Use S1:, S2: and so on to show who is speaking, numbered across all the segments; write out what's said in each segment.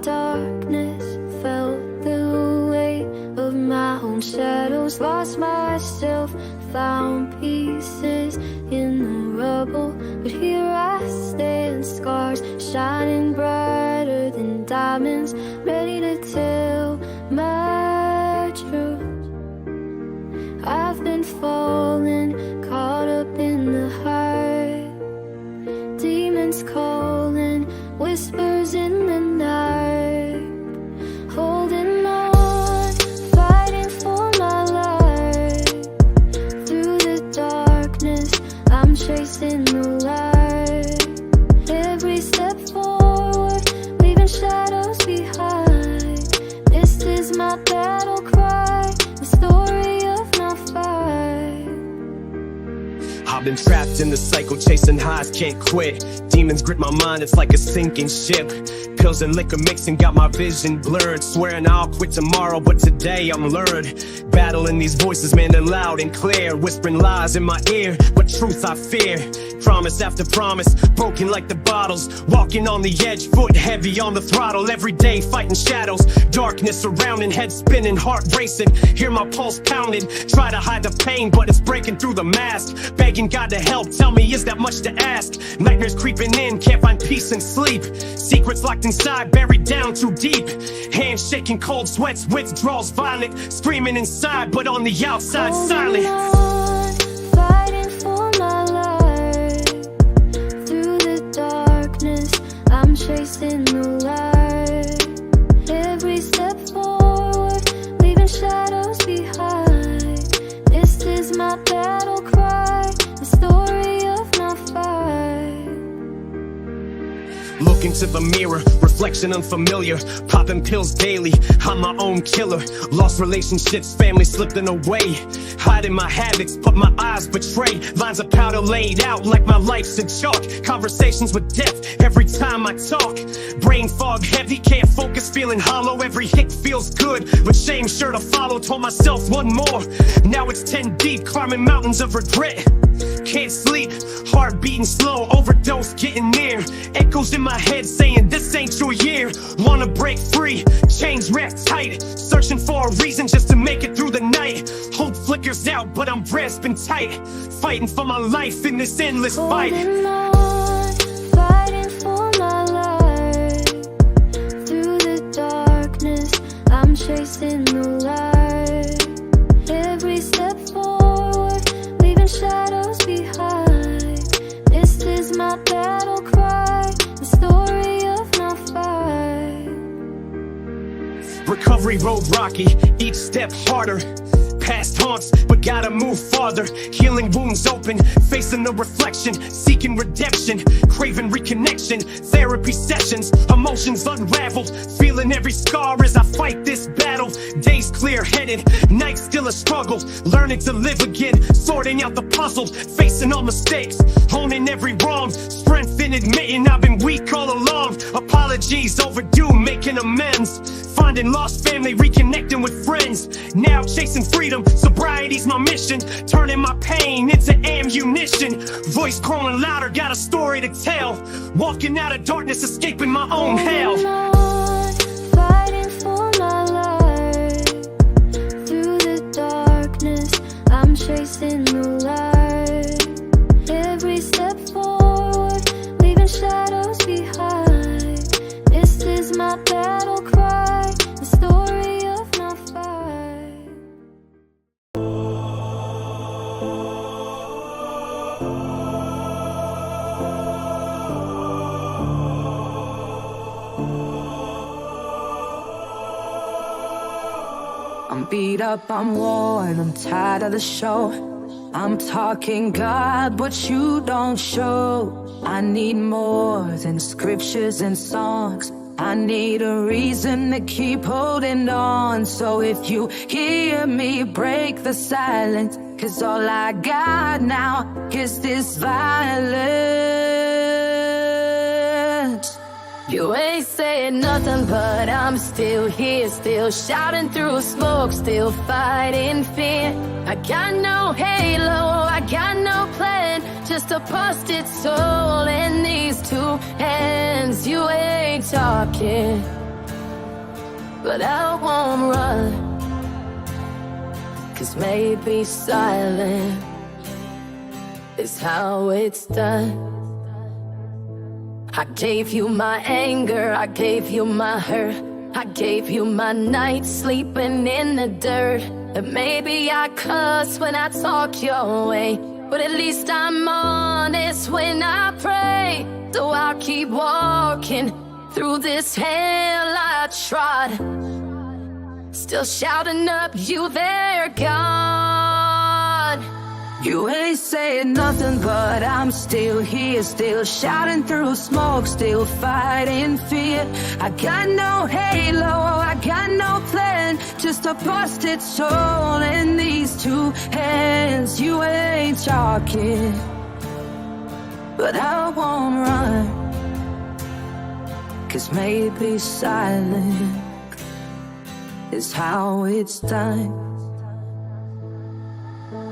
S1: darkness, felt the weight of my own shadows. Lost myself, found pieces in the rubble, but here I stand, scars shining brighter than diamonds, ready to tell my truth. I've been falling, caught up in the heart, demons calling, whispers in the night, holding on, fighting for my life. Through the darkness, I'm chasing the light. Every step forward, leaving shadows behind. This is my battle cry, the story of my fight.
S2: I've been trapped in the cycle, chasing highs, can't quit. Demons grip my mind, it's like a sinking ship. Pills and liquor mixing got my vision blurred. Swearing I'll quit tomorrow, but today I'm lured. Battling these voices, man, they're loud and clear. Whispering lies in my ear, but truth I fear. Promise after promise, broken like the bottles. Walking on the edge, foot heavy on the throttle. Every day fighting shadows, darkness surrounding. Head spinning, heart racing, hear my pulse pounding. Try to hide the pain, but it's breaking through the mask. Begging God to help, tell me, is that much to ask? Nightmares creeping in, can't find peace and sleep. Secrets locked inside, buried down too deep. Hands shaking, cold sweats, withdrawals violent. Screaming inside, but on the outside silent.
S1: On, fighting for my life. Through the darkness, I'm chasing the light. Every step forward, leaving shadows behind. This is my battle cry, the story of my fight.
S2: Look into the mirror, reflection unfamiliar. Popping pills daily, I'm my own killer. Lost relationships, family slipping away. Hiding my habits, but my eyes betray. Lines of powder laid out like my life's in chalk. Conversations with death every time I talk. Brain fog heavy, can't focus, feeling hollow. Every hit feels good, but shame sure to follow. Told myself one more, now it's 10 deep. Climbing mountains of regret, can't sleep. Heart beating slow, overdose getting near. Echoes in my head saying this ain't your year. Wanna break free, chains wrapped tight. Searching for a reason just to make it through the night. Hope flickers out, but I'm grasping tight. Fighting for my life in this endless fight.
S1: Holding on, fighting for my life. Through the darkness, I'm chasing the light. Every step forward, leaving shadows behind. This is my battle cry, the story of my fight.
S2: Recovery road rocky, each step harder. Past haunts, but gotta move farther. Healing wounds open, facing the reflection. Seeking redemption, craving reconnection. Therapy sessions, emotions unraveled. Feeling every scar as I fight this battle. Days clear-headed, nights still a struggle. Learning to live again, sorting out the puzzle. Facing all mistakes, owning every wrong. Strength in admitting I've been weak all along. Apologies overdue, making amends. Finding lost family, reconnecting with friends. Now chasing freedom, sobriety's my mission. Turning my pain into ammunition. Voice growing louder, got a story to tell. Walking out of darkness, escaping my own hell.
S1: On, fighting for my life. Through the darkness, I'm chasing the light. Every step forward, leaving shadows behind. This is my battle cry, the story of my fight.
S3: I'm beat up, I'm worn, I'm tired of the show. I'm talking God, but you don't show. I need more than scriptures and songs. I need a reason to keep holding on. So if you hear me, break the silence. 'Cause all I got now is this violence. You ain't saying nothing, but I'm still here, still shouting through smoke, still fighting fear. I got no halo, I got no plan, just a busted soul in these two hands. You ain't talking, but I won't run. 'Cause maybe silent is how it's done. I gave you my anger, I gave you my hurt, I gave you my nights sleeping in the dirt. And maybe I cuss when I talk your way, but at least I'm honest when I pray. So I'll keep walking through this hell I trod, still shouting up, you there, God. You ain't saying nothing, but I'm still here, still shouting through smoke, still fighting fear. I got no halo, I got no plan, just a busted soul in these two hands. You ain't talking, but I won't run. 'Cause maybe silent is how it's done.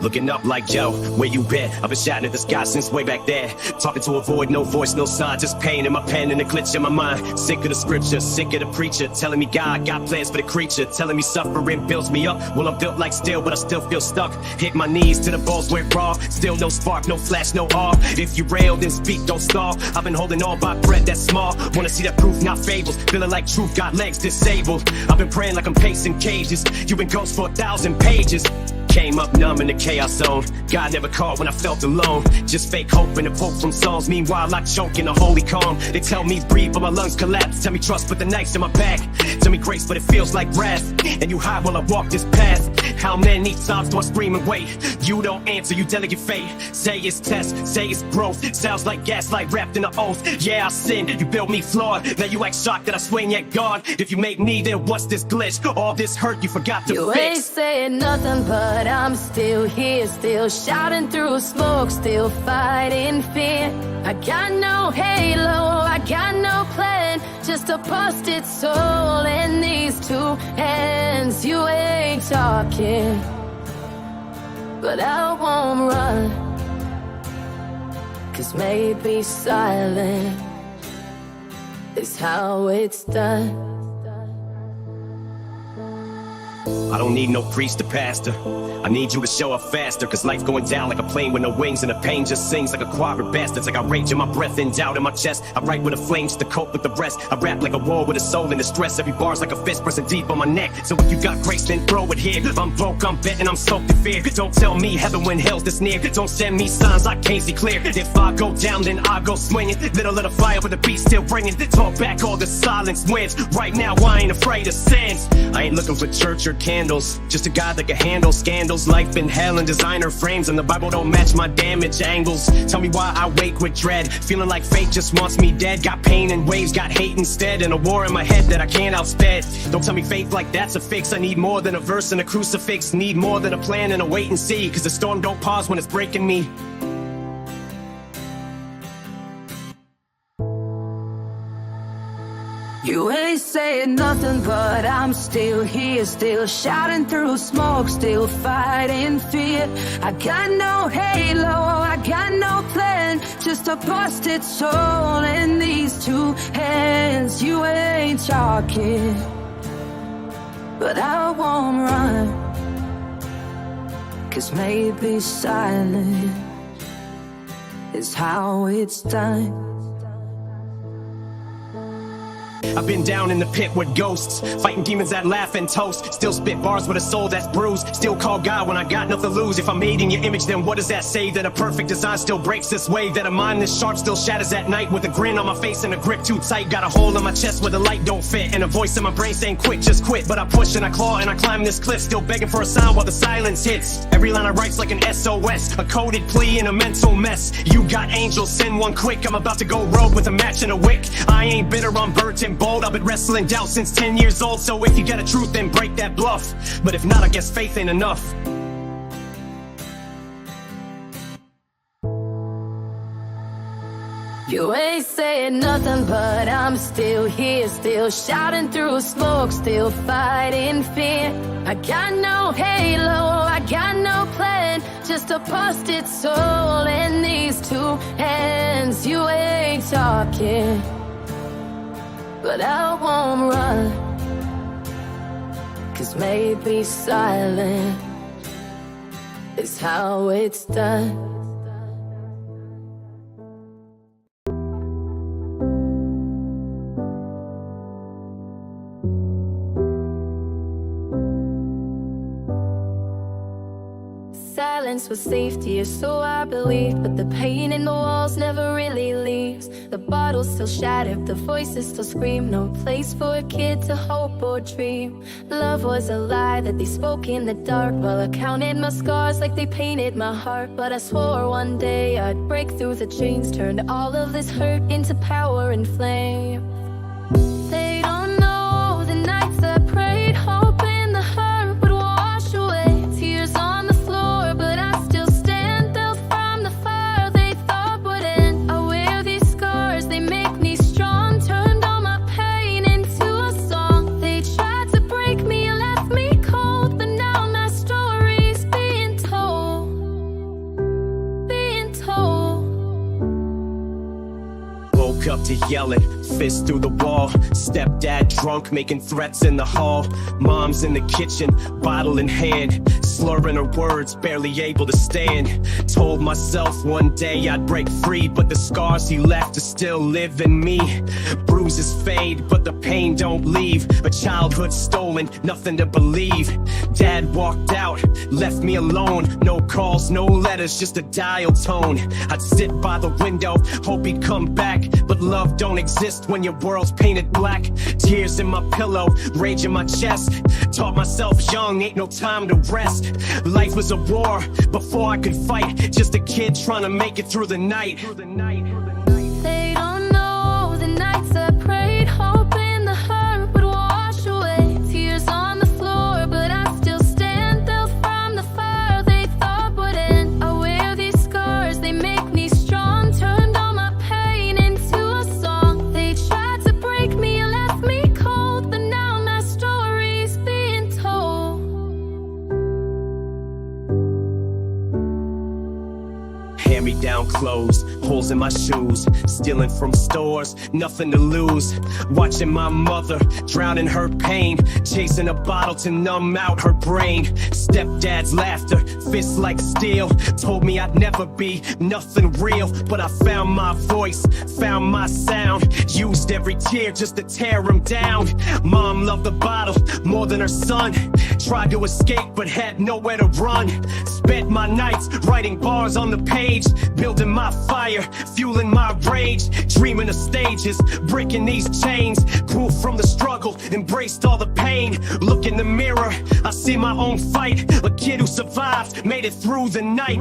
S2: Looking up like, yo, where you been? I've been shouting at the sky since way back there. Talking to a void, no voice, no sign, just pain in my pen and a glitch in my mind. Sick of the scripture, sick of the preacher telling me God got plans for the creature, telling me suffering builds me up. Well, I'm built like steel, but I still feel stuck. Hit my knees to the balls where raw. Still no spark, no flash, no awe. If you rail, then speak, don't stall. I've been holding on by bread that's small. Wanna see that proof, not fables. Feeling like truth got legs disabled. I've been praying like I'm pacing cages. You've been ghost for 1,000 pages. Came up numb in the chaos zone. God never called when I felt alone. Just fake hope and a quote from songs. Meanwhile, I choke in a holy calm. They tell me breathe, but my lungs collapse. Tell me trust, but the knife's in my back. Tell me grace, but it feels like wrath. And you hide while I walk this path. How many times do I scream and wait? You don't answer, you delegate fate. Say it's test, say it's growth. Sounds like gaslight wrapped in an oath. Yeah, I sinned, you built me flawed. Now you act shocked that I swing at God. If you make me, then what's this glitch? All this hurt you forgot to
S3: You
S2: fix.
S3: ain't saying nothing, but I'm still here, still shouting through smoke, still fighting fear. I got no halo, I got no plan, just a busted soul in these two hands. You ain't talking, but I won't run. 'Cause maybe silent is how it's done.
S2: I don't need no priest or pastor. I need you to show up faster, 'cause life's going down like a plane with no wings, and the pain just sings like a choir of bastards. I got rage in my breath and doubt in my chest. I write with the flames to cope with the rest. I rap like a war with a soul in distress. Every bar's like a fist pressing deep on my neck. So if you got grace, then throw it here. I'm broke, I'm betting I'm soaked in fear. Don't tell me heaven when hell's this near. Don't send me signs I can't see clear. If I go down, then I go swinging. Little lit a fire with the beat still bringing. Talk back, all the silence wins. Right now I ain't afraid of sins. I ain't looking for church or candles, just a God that can handle scandals. Life in hell and designer frames, and the Bible don't match my damage angles. Tell me why I wake with dread, feeling like fate just wants me dead. Got pain and waves, got hate instead, and a war in my head that I can't outsped. Don't tell me faith like that's a fix. I need more than a verse and a crucifix. Need more than a plan and a wait and see, 'cause the storm don't pause when it's breaking me.
S3: You ain't saying nothing, but I'm still here, still shouting through smoke, still fighting fear. I got no halo, I got no plan, just a busted soul in these two hands. You ain't talking, but I won't run. 'Cause maybe silent is how it's done.
S2: I've been down in the pit with ghosts, fighting demons that laugh and toast. Still spit bars with a soul that's bruised. Still call God when I got nothing to lose. If I'm made in your image, then what does that say? That a perfect design still breaks this way. That a mind this sharp still shatters at night. With a grin on my face and a grip too tight. Got a hole in my chest where the light don't fit, and a voice in my brain saying quit, just quit. But I push and I claw and I climb this cliff, still begging for a sound while the silence hits. Every line I write's like an SOS, a coded plea in a mental mess. You got angels, send one quick. I'm about to go rogue with a match and a wick. I ain't bitter, I'm burnt and bold. I've been wrestling doubt since 10 years old. So if you got a truth, then break that bluff. But if not, I guess faith ain't enough.
S3: You ain't saying nothing, but I'm still here, still shouting through smoke, still fighting fear. I got no halo, I got no plan, just a busted soul in these two hands. You ain't talking, but I won't run. silence may be silent. It's how it's done. Silence was safety, or so I believe. But the pain in the walls never really leaves. The bottle's still shattered, the voices still scream. No place for a kid to hope or dream. Love was a lie that they spoke in the dark, while I counted my scars like they painted my heart. But I swore one day I'd break through the chains, turned all of this hurt into power and flame. They don't know the nights I prayed, hoping the hurt would wash away. Tears on the floor, but I still stand, built from the fire they thought would end. I wear these scars, they make me strong, turned all my pain into a song. They tried to break me, left me cold, but now my story's being told, being told.
S2: Woke up to yelling, fist through the wall. Stepdad drunk, making threats in the hall. Mom's in the kitchen, bottle in hand, slurring her words, barely able to stand. Told myself one day I'd break free, but the scars he left to still live in me. Bruises fade, but the pain don't leave. A childhood stolen, nothing to believe. Dad walked out, left me alone. No calls, no letters, just a dial tone. I'd sit by the window, hope he'd come back, but love don't exist when your world's painted black. Tears in my pillow, rage in my chest. Taught myself young, ain't no time to rest. Life was a war before I could fight. Just a kid trying to make it through the night.
S3: They don't know the nights I prayed, hoping the hurt would wash away. Tears on the floor, but I still stand, built from the fire they thought would end. I wear these scars, they make me strong, turned all my pain into a song. They tried to break me, left me cold, but now my story's being told.
S2: Hand-me-down clothes, holes in my shoes, stealing from stores, nothing to lose. Watching my mother drown in her pain, chasing a bottle to numb out her brain. Stepdad's laughter, fists like steel, told me I'd never be nothing real. But I found my voice, found my sound, used every tear just to tear him down. Mom loved the bottle more than her son, tried to escape but had nowhere to run. Spent my nights writing bars on the page, building my fire, fueling my rage, dreaming of stages, breaking these chains. Grew from the struggle, embraced all the pain. Look in the mirror, I see my own fight. A kid who survived, made it through the night.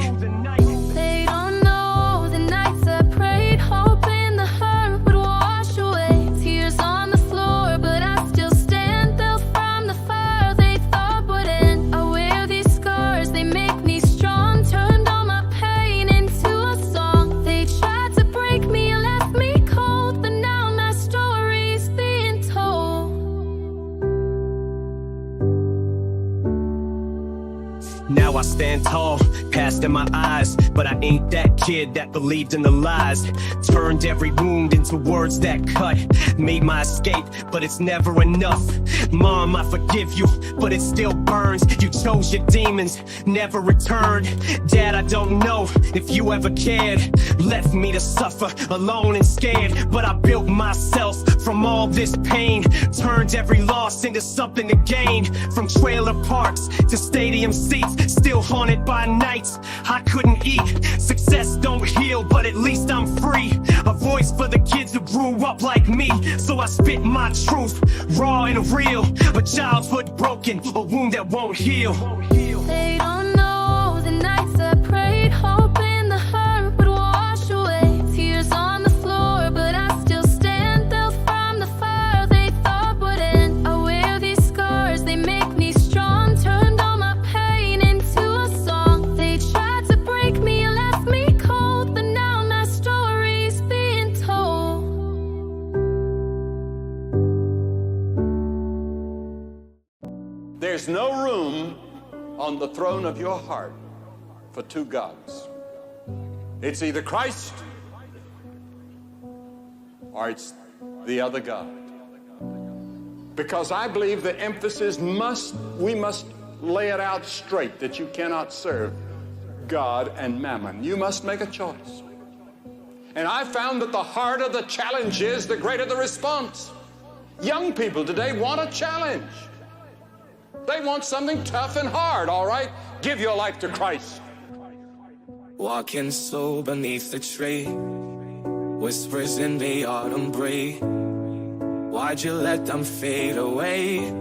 S3: They don't know the nights I prayed, hoping the hurt would wash away. Tears on the floor, but I still stand, built from the fire they thought would end. I wear these scars, they make me strong, turned all my pain into a song. They tried to break me, left me cold, but now my story's being told.
S2: Now I stand tall, past in my eyes, but I ain't that kid that believed in the lies. Turned every wound into words that cut, made my escape, but it's never enough. Mom, I forgive you, but it still burns. You chose your demons, never returned. Dad, I don't know if you ever cared. Left me to suffer, alone and scared. But I built myself from all this pain, turned every loss into something to gain. From trailer parks to stadium seats, still haunted by nights I couldn't eat. Success don't heal, but at least I'm free. A voice for the kids who grew up like me. So I spit my truth, raw and real. A childhood broken, a wound that won't heal.
S3: They don't know the nights I prayed, hoping the hurt would wash away. Tears on the floor, but I still stand, built from the fire they thought would end. I wear these scars, they make me strong, turned all my pain into a song. They tried to break me, left me cold, but now my story's being told.
S4: There's no room on the throne of your heart for two gods. It's either Christ or it's the other God. because I believe the emphasis we must lay it out straight that you cannot serve God and mammon. You must make a choice. And I found that the harder the challenge is, the greater the response. Young people today want a challenge. They want something tough and hard, all right? Give your life to Christ.
S5: Walking slow beneath the tree, whispers in the autumn breeze. Why'd you let them fade away?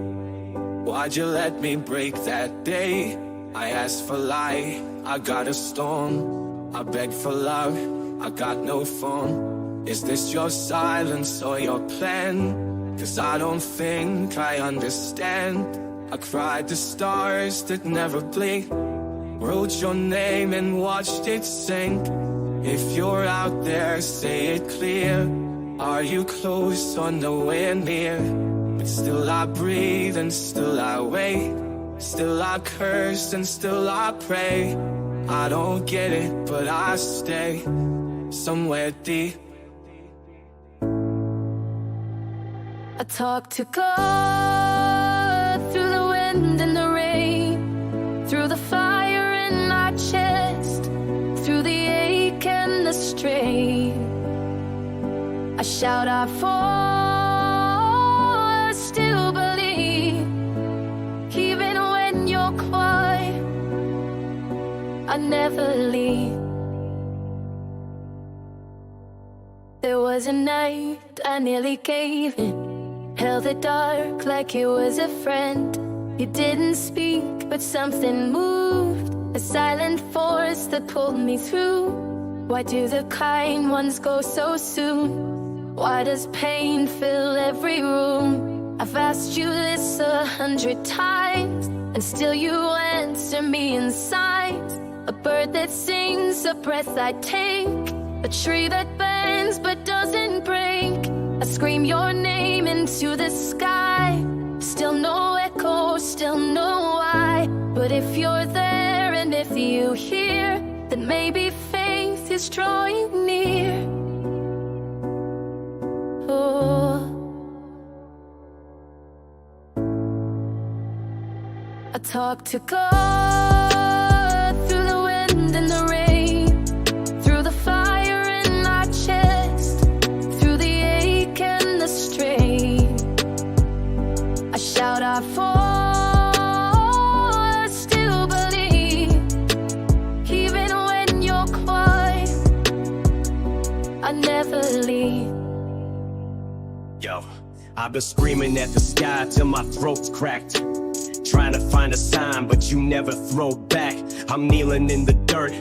S5: Why'd you let me break that day? I asked for light, I got a storm. I begged for love, I got no phone. Is this your silence or your plan? 'Cause I don't think I understand. I cried the stars that never blink, wrote your name and watched it sink. If you're out there, say it clear. Are you close or nowhere near? But still I breathe and still I wait. Still I curse and still I pray. I don't get it, but I stay somewhere deep.
S1: I talk to God through the wind and the rain, through the fire in my chest, through the ache and the strain. I shout out for, I still believe, even when you're quiet, I never leave. There was a night I nearly gave in, held the dark like it was a friend. You didn't speak, but something moved, a silent force that pulled me through. Why do the kind ones go so soon? Why does pain fill every room? I've asked you this 100 times, and still you answer me in signs. A bird that sings, a breath I take, a tree that bends but doesn't break. I scream your name into the sky, still no echo, still no why. But if you're there and if you hear, then maybe faith is drawing near. Oh, I talk to God through the wind and the rain, through the fire in my chest, through the ache and the strain. I shout out for, I still believe, even when you're quiet, I never leave.
S2: Yo, I've been screaming at the sky till my throat's cracked, trying to find a sign, but you never throw back. I'm kneeling in the dirt,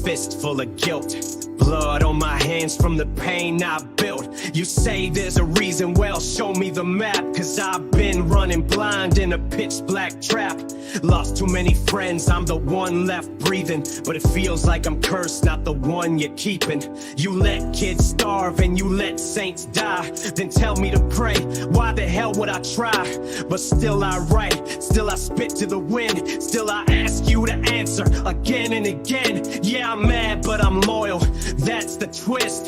S2: fist full of guilt, blood on my hands from the pain I built. You say there's a reason, well, show me the map, 'cause I've been running blind in a pitch black trap. Lost too many friends, I'm the one left breathing, but it feels like I'm cursed, not the one you're keeping. You let kids starve and you let saints die, then tell me to pray. Why the hell would I try? But still I write, still I spit to the wind, still I ask you to answer again and again. Yeah, I'm mad, but I'm loyal, that's the twist.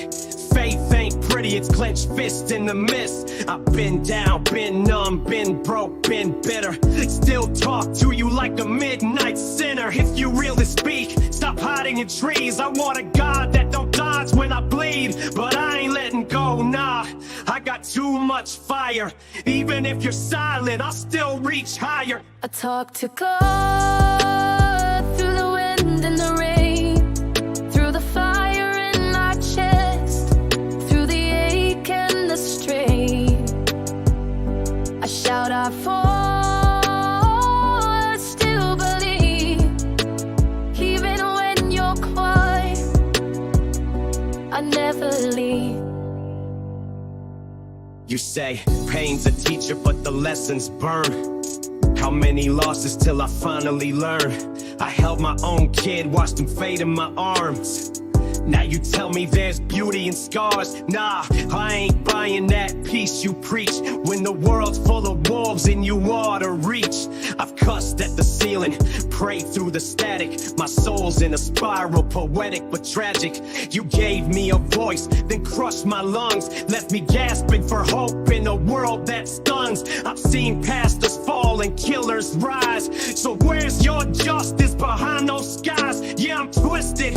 S2: Faith ain't pretty, it's clenched fists in the mist. I've been down, been numb, been broke, been bitter, still talk to you like a midnight sinner. If you really speak, stop hiding in trees. I want a God that don't dodge when I bleed, but I ain't letting go, nah. I got too much fire. Even if you're silent, I'll still reach higher.
S1: I talk to God through the wind and the rain, through the fire in my chest, through the ache and the strain. I shout out for, I still believe, even when you're quiet, I never leave.
S2: You say pain's a teacher, but the lessons burn. How many losses till I finally learn? I held my own kid, watched him fade in my arms. Now you tell me there's beauty in scars. Nah, I ain't buying that peace you preach, when the world's full of wolves and you ought to reach. I've cussed at the ceiling, prayed through the static. My soul's in a spiral, poetic but tragic. You gave me a voice, then crushed my lungs, left me gasping for hope in a world that stuns. I've seen pastors fall and killers rise, so where's your justice behind those skies? Yeah, I'm twisted,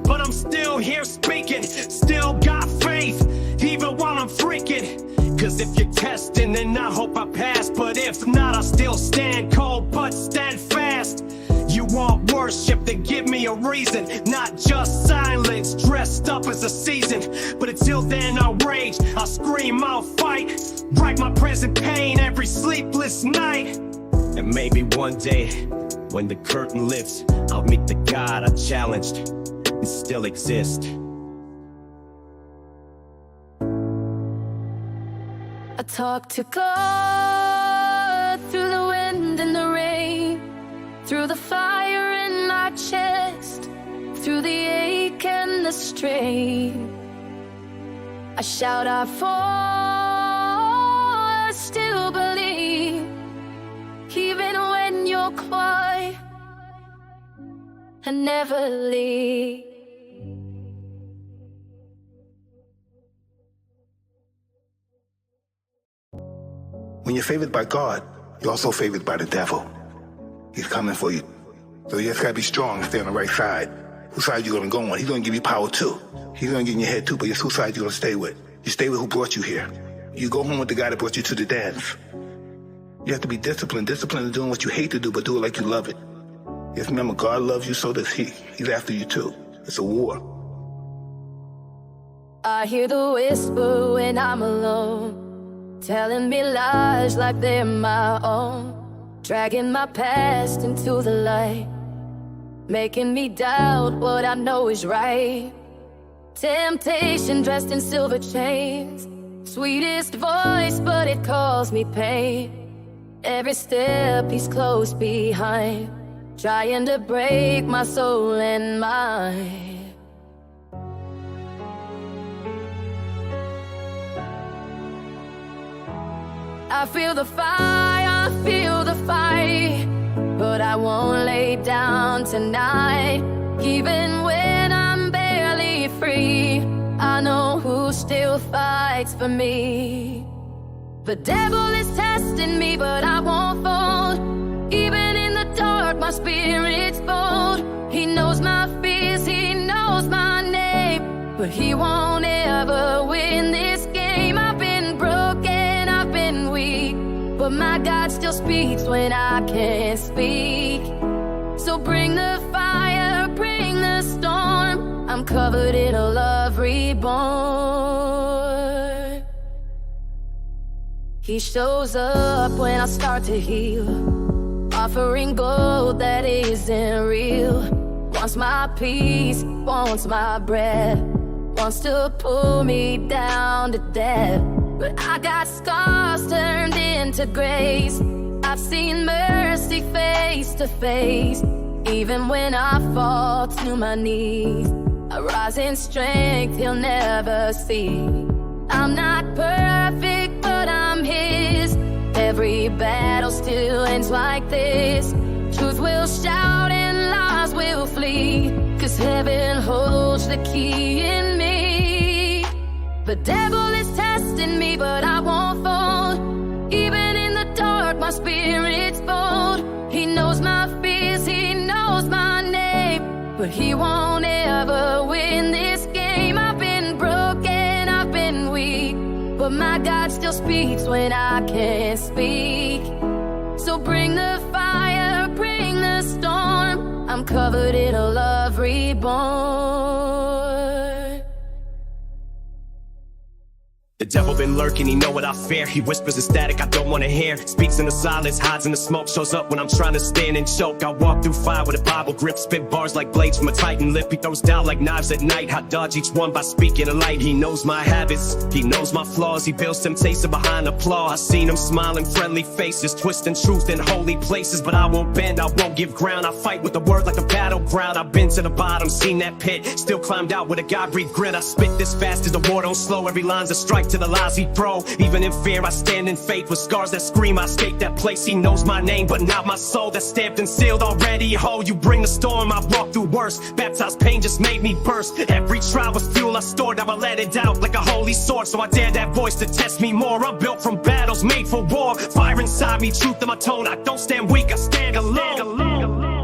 S2: but I'm still here speaking, still got faith, even while I'm freaking. Cause if you're testing, then I hope I pass, but if not, I'll still stand cold, but stand fast. You want worship, then give me a reason, not just silence dressed up as a season. But until then I'll rage, I'll scream, I'll fight, write my present pain every sleepless night. And maybe one day, when the curtain lifts, I'll meet the God I challenged and still exist.
S1: I talk to God through the wind and the rain, through the fire in my chest, through the ache and the strain. I shout out for, I still believe, even when you're quiet, I never leave.
S6: When you're favored by God, you're also favored by the devil. He's coming for you. So you just gotta be strong and stay on the right side. Whose side you gonna go on? He's gonna give you power too. He's gonna get in your head too, but it's whose side you gonna stay with. You stay with who brought you here. You go home with the guy that brought you to the dance. You have to be disciplined. Disciplined is doing what you hate to do, but do it like you love it. Just remember, God loves you, so does he. He's after you too. It's a war.
S1: I hear the whisper when I'm alone, telling me lies like they're my own, dragging my past into the light, making me doubt what I know is right. Temptation dressed in silver chains, sweetest voice, but it calls me pain. Every step he's close behind, trying to break my soul and mind. I feel the fire, I feel the fight, but I won't lay down tonight. Even when I'm barely free, I know who still fights for me. The devil is testing me, but I won't fold. Even in the dark, my spirit's bold. He knows my fears, he knows my name, but he won't ever win this game. I've been broken, I've been weak, but my God still speaks when I can't speak. So bring the fire, bring the storm, I'm covered in a love reborn. He shows up when I start to heal, offering gold that isn't real. Wants my peace, wants my breath, wants to pull me down to death. But I got scars turned into grace. I've seen mercy face to face. Even when I fall to my knees, I rise in strength he'll never see. I'm not perfect, but I'm his. Every battle still ends like this. Truth will shout and lies will flee, 'cause heaven holds the key in me. The devil is testing me, but I won't fold. Even in the dark, my spirit's bold. He knows my fears, he knows my name, but he won't ever win this game. I've been broken, I've been weak, but my God still speaks when I can't speak. So bring the fire, bring the storm, I'm covered in a love reborn.
S2: The devil been lurking, he know what I fear. He whispers in static I don't wanna hear. Speaks in the silence, hides in the smoke. Shows up when I'm trying to stand and choke. I walk through fire with a Bible grip. Spit bars like blades from a titan lip. He throws down like knives at night. I dodge each one by speaking a light. He knows my habits, he knows my flaws. He builds temptation behind applause. I seen him smiling friendly faces, twisting truth in holy places. But I won't bend, I won't give ground. I fight with the word like a battleground. I've been to the bottom, seen that pit. Still climbed out with a God-breathed grit. I spit this fast as the war don't slow. Every line's a strike to the lies he throw. Even in fear I stand in faith. With scars that scream I escape that place. He knows my name but not my soul. That's stamped and sealed already. Ho, you bring the storm, I've walked through worse. Baptized pain just made me burst. Every trial was fuel I stored. Now I let it out like a holy sword. So I dare that voice to test me more. I'm built from battles made for war. Fire inside me, truth in my tone. I don't stand weak, I stand alone.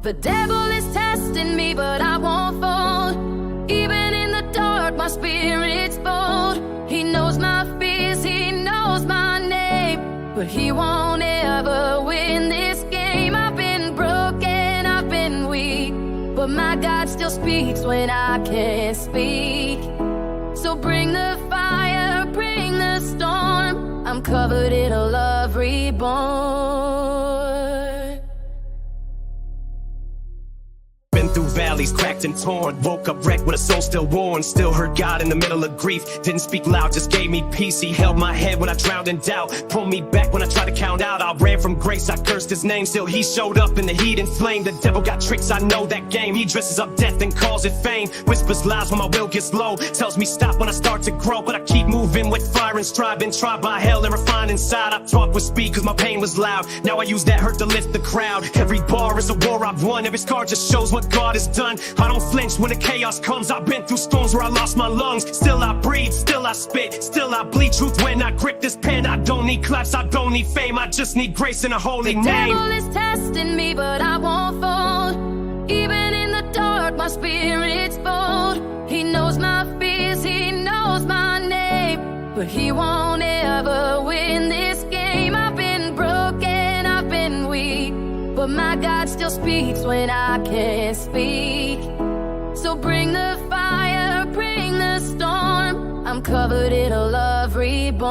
S1: The devil is testing me, but I won't fold. Even in the dark, my spirit's bold. He knows my fears, he knows my name, but he won't ever win this game. I've been broken, I've been weak, but my God still speaks when I can't speak. So bring the fire, bring the storm. I'm covered in a love reborn.
S2: Through valleys cracked and torn, woke up wrecked with a soul still worn. Still heard God in the middle of grief. Didn't speak loud, just gave me peace. He held my head when I drowned in doubt, pulled me back when I tried to count out. I ran from grace, I cursed his name. Still he showed up in the heat and flame. The devil got tricks, I know that game. He dresses up death and calls it fame. Whispers lies when my will gets low. Tells me stop when I start to grow. But I keep moving with fire and strive. Been tried by hell and refined inside. I talk with speed cause my pain was loud. Now I use that hurt to lift the crowd. Every bar is a war I've won. Every scar just shows what God has done. I don't flinch when the chaos comes. I've been through storms where I lost my lungs. Still I breathe, still I spit, still I bleed truth when I grip this pen. I don't need claps, I don't need fame, I just need grace in a holy name.
S1: The devil is testing me, but I won't fold. Even in the dark, my spirit's bold. He knows my fears, he knows my name, but he won't ever win this game. I've been broken, I've been weak, but my God still speaks when I can't speak. So bring the fire, bring the storm. I'm covered in a love reborn.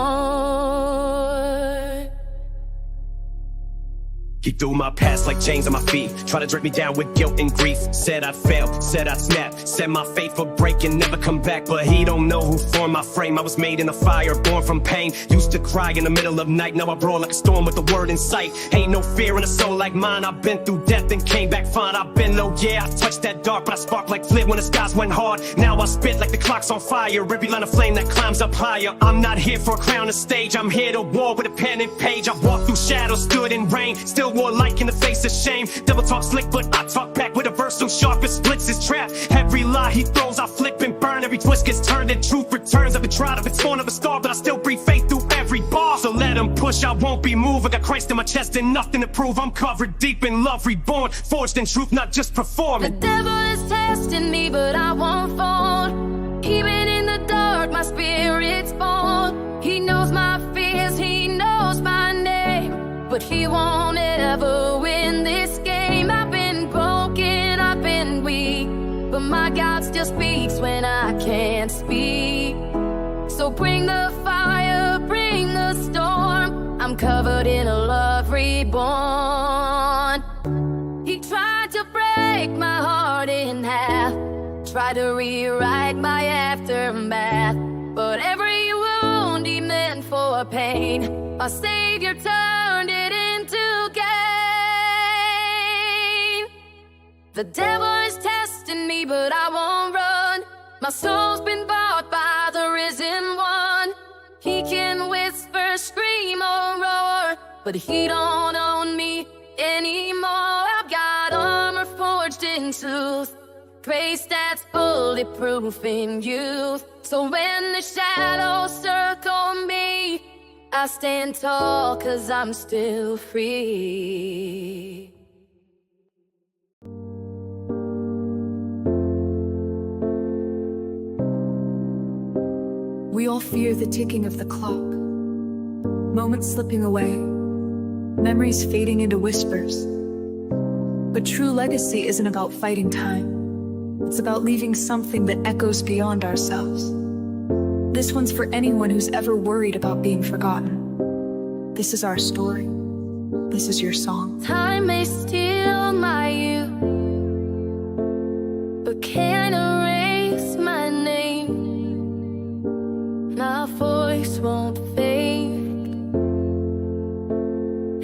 S2: He threw my past like chains on my feet. Tried to drag me down with guilt and grief. Said I'd fail, said I'd snap. Said my faith would break and never come back. But he don't know who formed my frame. I was made in a fire, born from pain. Used to cry in the middle of night. Now I roar like a storm with the word in sight. Ain't no fear in a soul like mine. I've been through death and came back fine. I've been low, yeah, I touched that dark, but I spark like flint when the skies went hard. Now I spit like the clock's on fire. Every line of flame that climbs up higher. I'm not here for a crown or stage. I'm here to war with a pen and page. I walked through shadows, stood in rain. Still wore light in the face of shame. Devil talk slick, but I talk back with a verse so sharp it splits his trap. Every lie he throws, I flip and burn. Every twist gets turned and truth returns. I've been tried, I've been torn of a star, but I still breathe faith through every bar. So let him push, I won't be moved. I got Christ in my chest and nothing to prove. I'm covered deep in love, reborn, forged in truth, not just performing.
S1: The devil is testing me, but I won't fold. Even in the dark, my spirit's bold. He knows my fears, he knows my name, but he won't ever win this game. I've been broken, I've been weak, but my God still speaks when I can't speak. So bring the fire, bring the storm. I'm covered in a love reborn. He tried to break my heart in half, tried to rewrite my aftermath, but every wound he meant for pain, my Savior turned it into gain. The devil is testing me, but I won't run. My soul's been bought by the risen one. He can whisper, scream, or roar, but he don't own me anymore. I've got armor forged in truth, grace that's bulletproof in youth. So when the shadows circle me, I stand tall 'cause I'm still free.
S7: We all fear the ticking of the clock, moments slipping away, memories fading into whispers. But true legacy isn't about fighting time. It's about leaving something that echoes beyond ourselves. This one's for anyone who's ever worried about being forgotten. This is our story. This is your song.
S1: Time may steal my youth, but can't erase my name. My voice won't fade.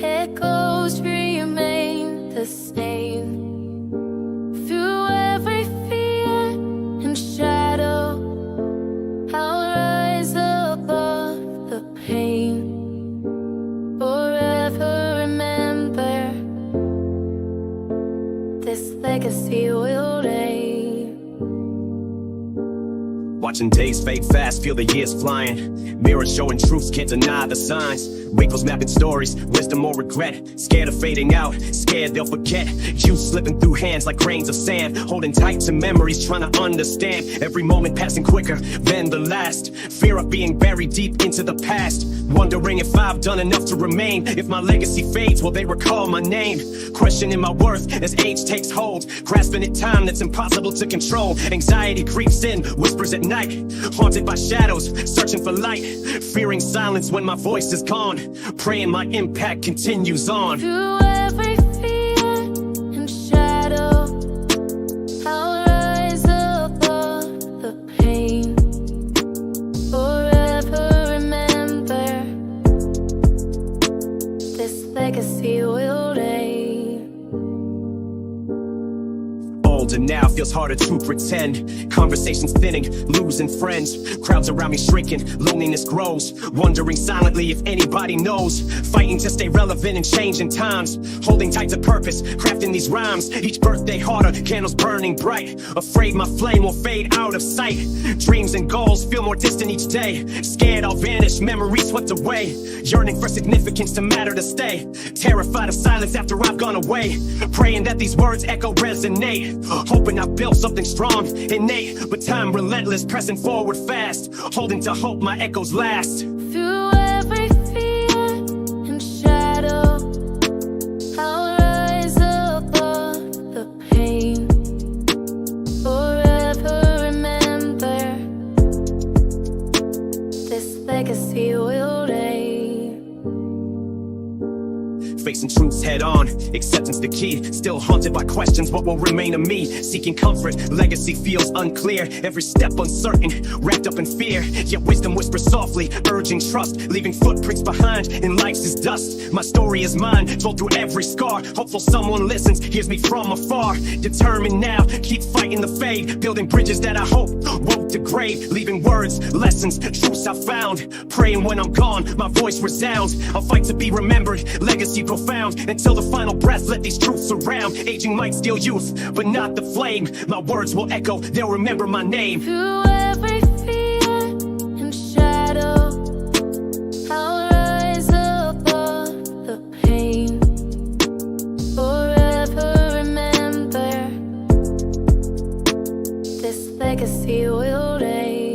S1: Echoes remain the same. Through every fear and shadow, I'll rise above the pain. Forever remember, this legacy will reign.
S2: Watching days fade fast, feel the years flying. Mirrors showing truths, can't deny the signs. Wrinkles mapping stories, wisdom or regret. Scared of fading out, scared they'll forget. You slipping through hands like grains of sand. Holding tight to memories, trying to understand. Every moment passing quicker than the last. Fear of being buried deep into the past. Wondering if I've done enough to remain. If my legacy fades, will they recall my name? Questioning my worth as age takes hold. Grasping at time that's impossible to control. Anxiety creeps in, whispers at night. Haunted by shadows, searching for light. Fearing silence when my voice is gone. Praying my impact continues on.
S1: Through every fear and shadow, I'll rise above the pain. Forever remember, this legacy will reign.
S2: Older now feels harder to pretend. Conversations thinning, losing friends. Crowds around me shrinking, loneliness grows. Wondering silently if anybody knows. Fighting to stay relevant in changing times. Holding tight to purpose, crafting these rhymes. Each birthday harder, candles burning bright. Afraid my flame will fade out of sight. Dreams and goals feel more distant each day. Scared I'll vanish, memories swept away. Yearning for significance to matter to stay. Terrified of silence after I've gone away. Praying that these words echo resonate. Hoping I've built something strong, innate. But time relentless, pressing forward fast. Holding to hope my echoes last.
S1: Through every fear and shadow, I'll rise above the pain. Forever remember, this legacy will reign.
S2: Facing truths head on, acceptance the key. Still haunted by questions, what will remain of me? Seeking comfort, legacy feels unclear. Every step uncertain, wrapped up in fear. Yet wisdom whispers softly, urging trust. Leaving footprints behind in life's dust. My story is mine, told through every scar. Hopeful someone listens, hears me from afar. Determined now, keep fighting the fade. Building bridges that I hope won't degrade. Leaving words, lessons, truths I found. Praying when I'm gone, my voice resounds. I'll fight to be remembered, legacy profound. Until the final breath, let these truths surround. Aging might steal youth, but not the flame. My words will echo, they'll remember my name.
S1: Through every fear and shadow, I'll rise above the pain. Forever remember, this legacy will reign.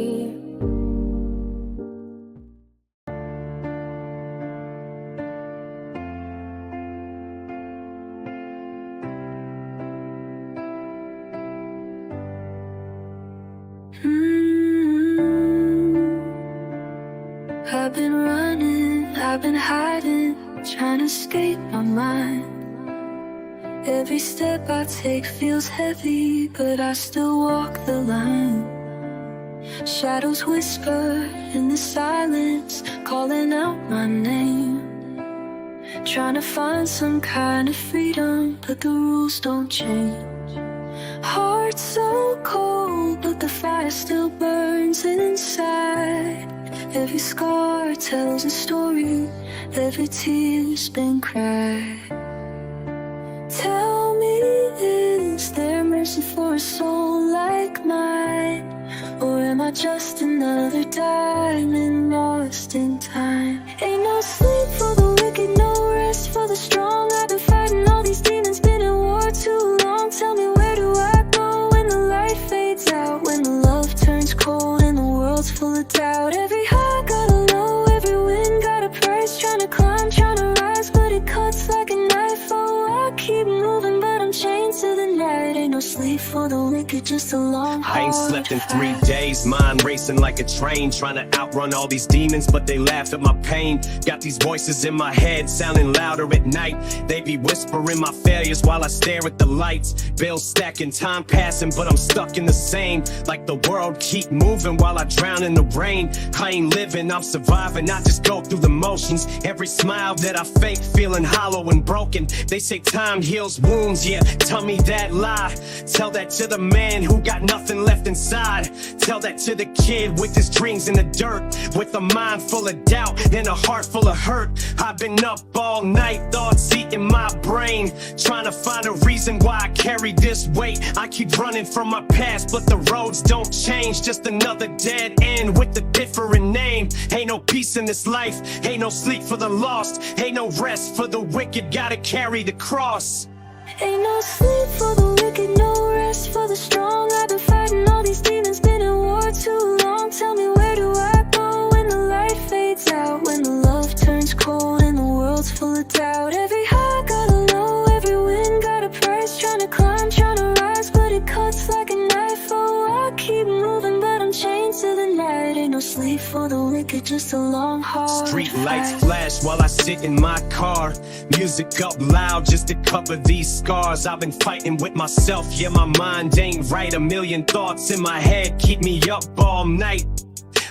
S3: I've been running, I've been hiding, trying to escape my mind. Every step I take feels heavy, but I still walk the line. Shadows whisper in the silence, calling out my name. Trying to find some kind of freedom, but the rules don't change. Heart so cold, but the fire still burns inside. Every scar tells a story, every tear's been cried. Tell me, is there mercy for a soul like mine? Or am I just another diamond lost in time? Ain't no sleep for the wicked, no rest for the strong. I've been fighting all these demons, been in war too long. Tell me, where do I go when the light fades out? When the love turns cold and the world's full of doubt. Every high got a low, every wind got a price. Trying to climb, trying to rise, but it cuts like a knife. Oh, I keep moving, but I'm chained to the night. Ain't no sleep for the wicked, just a long
S2: I ain't slept in 3 days, mind racing like a train, trying to outrun all these demons, but they laugh at my pain. Got these voices in my head, sounding louder at night. They be whispering my failures while I stare at the lights. Bills stacking, time passing, but I'm stuck in the same. Like the world keep moving while I drown in the rain. I ain't living, I'm surviving, I just go through the motions. Every smile that I fake, feeling hollow and broken. They say time heals wounds, yeah, tell me that lie. Tell that to the man who got nothing left inside. Tell that to the kid with his dreams in the dirt, with a mind full of doubt and a heart full of hurt. I've been up all night, thoughts eating my brain, trying to find a reason why I carry this weight. I keep running from my past, but the roads don't change. Just another dead end with a different name. Ain't no peace in this life, ain't no sleep for the lost, ain't no rest for the wicked, gotta carry the cross.
S1: Ain't no sleep for the wicked, no rest for the strong. I've been fighting all these demons, been in war too long. Tell me, where do I go when the light fades out? When the love turns cold and the world's full of doubt. Every high got a low, every wind got a price. Trying to climb, trying to rise, but it cuts like a knife. Oh, I keep moving, but I'm chained to the night. Ain't no sleep for the wicked, just a long, hard
S2: Street lights
S1: fight.
S2: flash while I sit in my car. Music up loud just to cover these scars. I've been fighting with myself, yeah, my mind ain't right. A million thoughts in my head keep me up all night.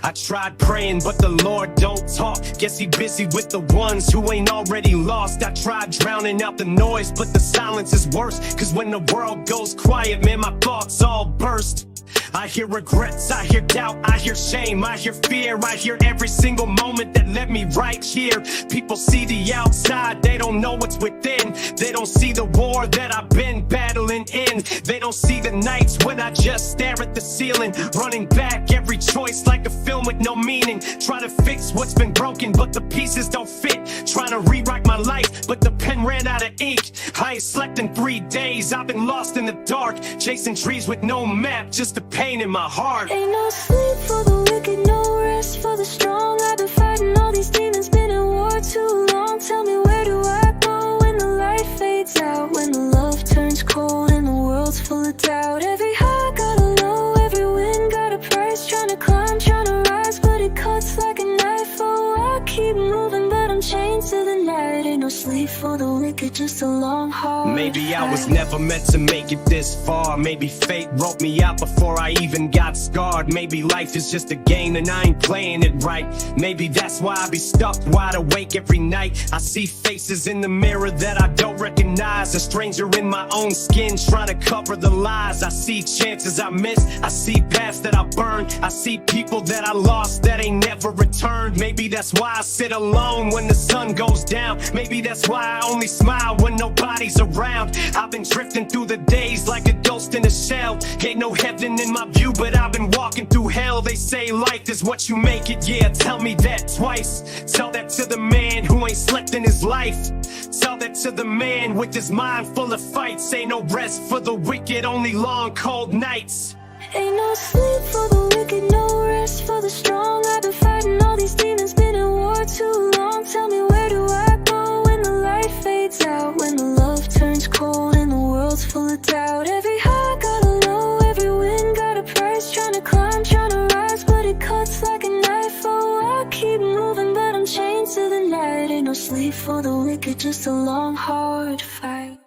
S2: I tried praying, but the Lord don't talk. Guess he busy with the ones who ain't already lost. I tried drowning out the noise, but the silence is worse. Cause when the world goes quiet, man, my thoughts all burst. I hear regrets, I hear doubt, I hear shame, I hear fear, I hear every single moment that led me right here. People see the outside, they don't know what's within. They don't see the war that I've been battling in. They don't see the nights when I just stare at the ceiling, running back every choice like a film with no meaning. Try to fix what's been broken, but the pieces don't fit. Trying to rewrite my life, but the pen ran out of ink. I ain't slept in 3 days, I've been lost in the dark, chasing trees with no map, just a pain in my heart.
S1: Ain't no sleep for the wicked, no rest for the strong. I've been fighting all these demons, been in war too long. Tell me, where do I go when the light fades out? When the love turns cold and the world's full of doubt. Every high got a low, every wind got a price. Trying to climb, trying to rise, but it cuts like a knife. Oh, I keep moving, but I'm chained to the night. Ain't no sleep for the wicked, just a long, hard
S2: Maybe I was never meant to make it this far. Maybe fate wrote me out before I even got scarred. Maybe life is just a game and I ain't playing it right. Maybe that's why I be stuck wide awake every night. I see faces in the mirror that I don't recognize. A stranger in my own skin trying to cover the lies. I see chances I missed, I see paths that I burned. I see people that I lost that ain't never returned. Maybe that's why I sit alone when the sun goes down. Maybe that's why I only smile when nobody's around. I've been drifting through the days like a ghost in a shell. Ain't no heaven in my view, but I've been walking through hell. They say life is what you make it, yeah, tell me that twice. Tell that to the man who ain't slept in his life. Tell that to the man with his mind full of fights. Ain't no rest for the wicked, only long cold nights.
S1: Ain't no sleep for the wicked, no rest for the strong. I've been fighting all these demons, been in war too long. Tell me, where do I go when the light fades out? When the love turns cold and the world's full of doubt. Every high got a low, every wind got a price. Trying to climb, trying to rise, but it cuts like a knife. Oh, I keep moving, but I'm chained to the night. Ain't no sleep for the wicked, just a long, hard fight.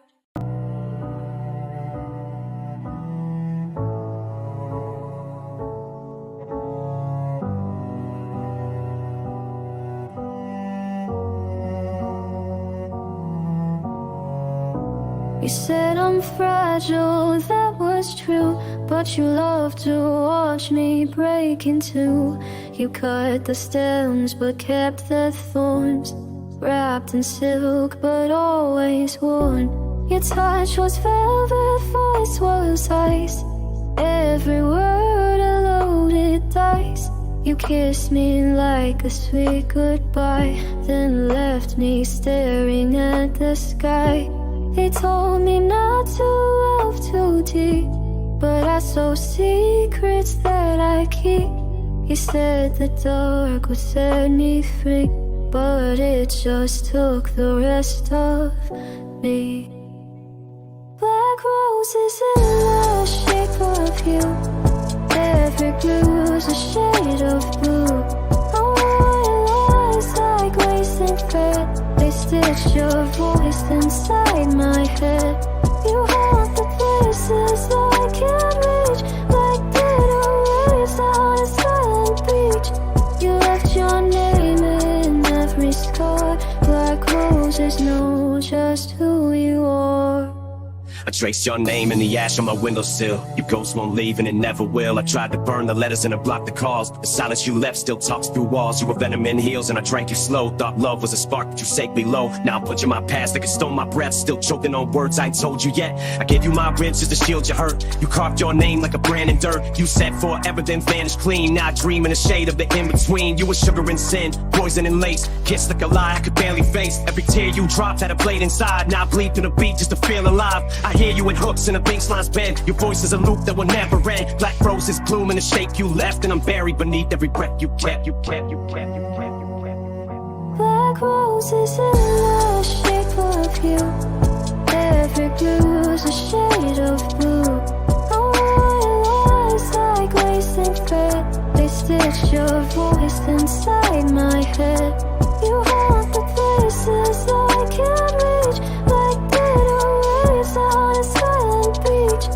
S1: You said I'm fragile, that was true, but you loved to watch me break in two. You cut the stems but kept the thorns, wrapped in silk but always worn. Your touch was velvet, voice was ice, every word a loaded dice. You kissed me like a sweet goodbye, then left me staring at the sky. They told me not to love too deep, but I saw secrets that I keep. You said the dark would set me free, but it just took the rest of me. Black Black roses in the shape of you. Every blue's a shade of blue. Oh, your eyes like lace and thread. They stitch your voice inside my head. You haunt the places I can't reach, like bitter waves on a silent beach. You left your name in every scar. Black roses know just who you are.
S2: I traced your name in the ash on my windowsill. Your ghost won't leave and it never will. I tried to burn the letters and to block the calls. The silence you left still talks through walls. You were venom in heels and I drank you slow. Thought love was a spark but you sank me low. Now I'm punching my past like it stole my breath. Still choking on words I ain't told you yet. I gave you my ribs just to shield your hurt. You carved your name like a brand in dirt. You said forever then vanished clean. Now I dream in the shade of the in-between. You were sugar and sin, poison and lace. Kissed like a lie I could barely face. Every tear you dropped had a blade inside. Now I bleed through the beat just to feel alive. I hear you in hooks in a baseline's bend. Your voice is a loop that will never end. Black roses bloom in the shape you left, and I'm buried beneath every breath you kept.
S1: Black roses in the shape of you. Every blue's a shade of blue. Oh, your eyes like lace and thread. They stitch your voice inside my head. You haunt the places I can't reach, like bitter waves on a silent beach.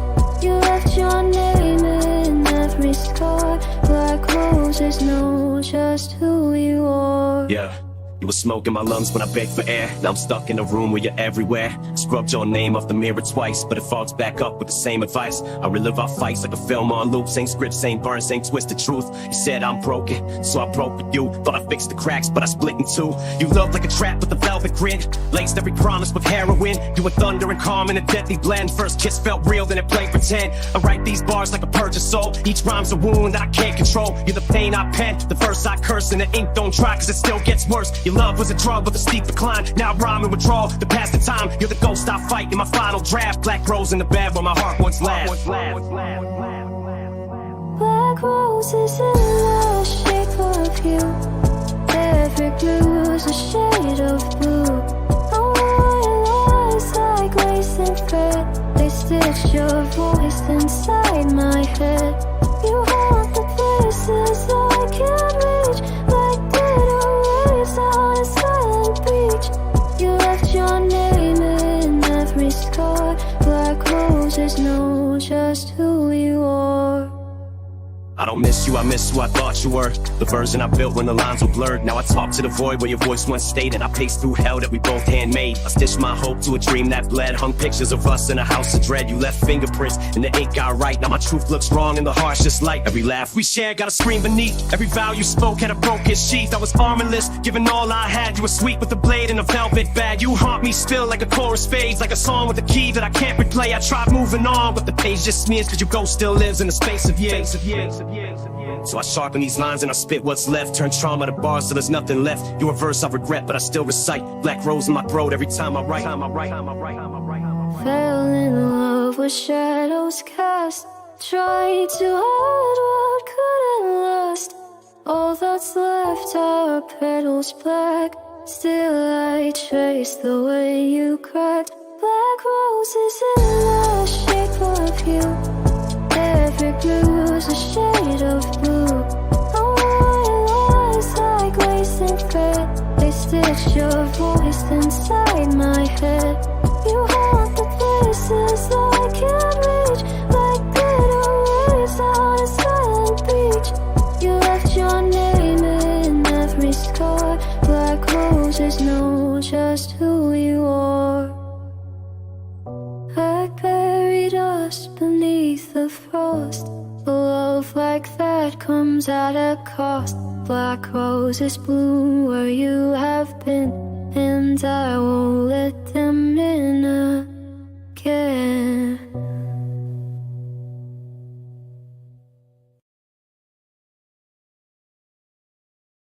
S1: You left your name in every scar. Black roses know just who you are.
S2: Yeah. You were smoking my lungs when I begged for air. Now I'm stuck in a room where you're everywhere. Scrubbed your name off the mirror twice, but it fogs back up with the same advice. I relive our fights like a film on loop. Same script, same burn, same twisted truth. You said I'm broken, so I broke with you. Thought I fixed the cracks, but I split in two. You loved like a trap with a velvet grin. Laced every promise with heroin. You were thunder and calm in a deadly blend. First kiss felt real, then it played pretend. I write these bars like a purge of soul. Each rhyme's a wound that I can't control. You're the pain I pen, the verse I curse, and the ink don't dry cause it still gets worse. Your love was a drug with a steep decline. Now rhyme and withdrawal, the past the time. You're the ghost I fight in my final draft. Black rose in the bed where my heart once laughed.
S1: Black roses in the shape of you. Every blue's a shade of blue. Oh, your eyes like lace and thread. They stitch your voice inside my head. You haunt the places I can't reach, like bitter waves on a silent beach. You left your name in every scar. Black roses know just who you are.
S2: I don't miss you, I miss who I thought you were. The version I built when the lines were blurred. Now I talk to the void where your voice once stayed, and I paced through hell that we both handmade. I stitched my hope to a dream that bled. Hung pictures of us in a house of dread. You left fingerprints and the ink got right. Now my truth looks wrong in the harshest light. Every laugh we shared got a scream beneath. Every vow you spoke had a broken sheath. I was armorless, giving all I had. You were sweet with a blade and a velvet bag. You haunt me still like a chorus fades, like a song with a key that I can't replay. I tried moving on, but the page just smears, cause your ghost still lives in the space of years. So I sharpen these lines and I spit what's left. Turn trauma to bars so there's nothing left. Your verse I regret, but I still recite. Black rose in my throat every time I write.
S1: Fell in love with shadows cast. Tried to hide what couldn't last. All that's left are petals black. Still I trace the way you cracked. Black roses in the shape of you. Every blue's a shade of blue. Oh, your eyes like lace and thread. They stitch your voice inside my head. You haunt the places I can't reach, like bitter waves on a silent beach. You left your name in every scar. Black roses know just who you are. I buried us beneath the frost. A love like that comes at a cost. Black roses bloom where you have been, and I won't